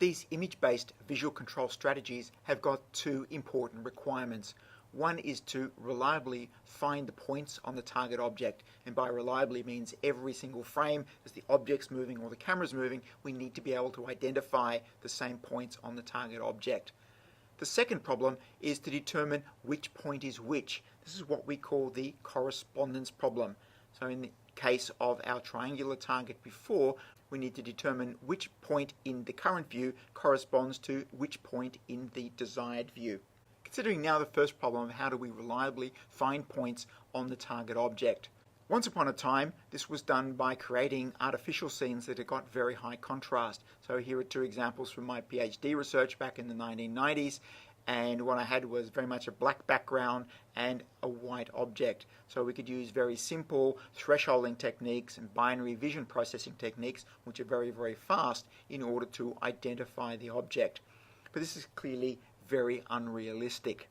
These image-based visual control strategies have got two important requirements. One is to reliably find the points on the target object, and by reliably means every single frame as the object's moving or the camera's moving, we need to be able to identify the same points on the target object. The second problem is to determine which point is which. This is what we call the correspondence problem. So in the case of our triangular target before, we need to determine which point in the current view corresponds to which point in the desired view. Considering now the first problem of how do we reliably find points on the target object. Once upon a time, this was done by creating artificial scenes that have got very high contrast. So here are two examples from my PhD research back in the 1990s. And what I had was very much a black background and a white object. So we could use very simple thresholding techniques and binary vision processing techniques, which are very, very fast, in order to identify the object. But this is clearly very unrealistic.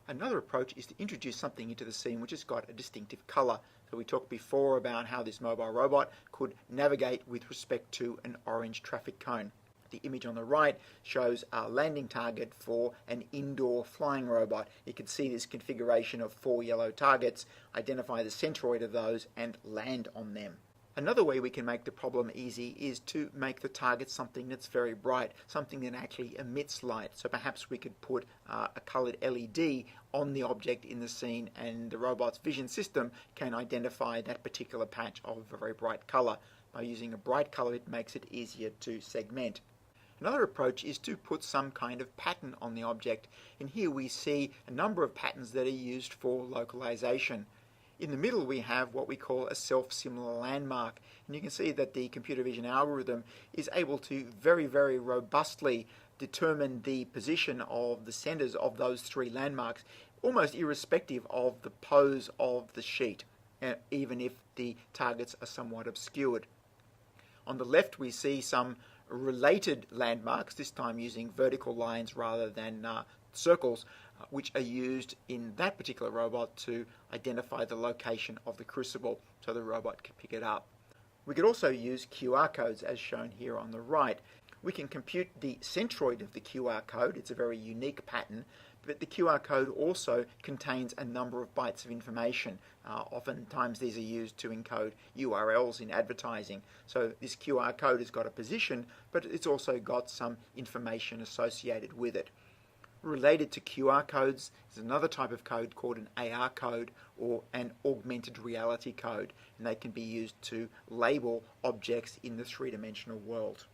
Another approach is to introduce something into the scene which has got a distinctive color. So we talked before about how this mobile robot could navigate with respect to an orange traffic cone. The image on the right shows our landing target for an indoor flying robot. You can see this configuration of 4 yellow targets, identify the centroid of those and land on them. Another way we can make the problem easy is to make the target something that's very bright, something that actually emits light. So perhaps we could put a colored LED on the object in the scene, and the robot's vision system can identify that particular patch of a very bright color. By using a bright color, it makes it easier to segment. Another approach is to put some kind of pattern on the object, and here we see a number of patterns that are used for localization. In the middle we have what we call a self-similar landmark, and you can see that the computer vision algorithm is able to very, very robustly determine the position of the centers of those 3 landmarks, almost irrespective of the pose of the sheet, even if the targets are somewhat obscured. On the left we see some related landmarks, this time using vertical lines rather than circles, which are used in that particular robot to identify the location of the crucible so the robot can pick it up. We could also use QR codes as shown here on the right. We can compute the centroid of the QR code. It's a very unique pattern, but the QR code also contains a number of bytes of information. Oftentimes these are used to encode URLs in advertising. So this QR code has got a position, but it's also got some information associated with it. Related to QR codes is another type of code called an AR code, or an augmented reality code, and they can be used to label objects in the 3-dimensional world.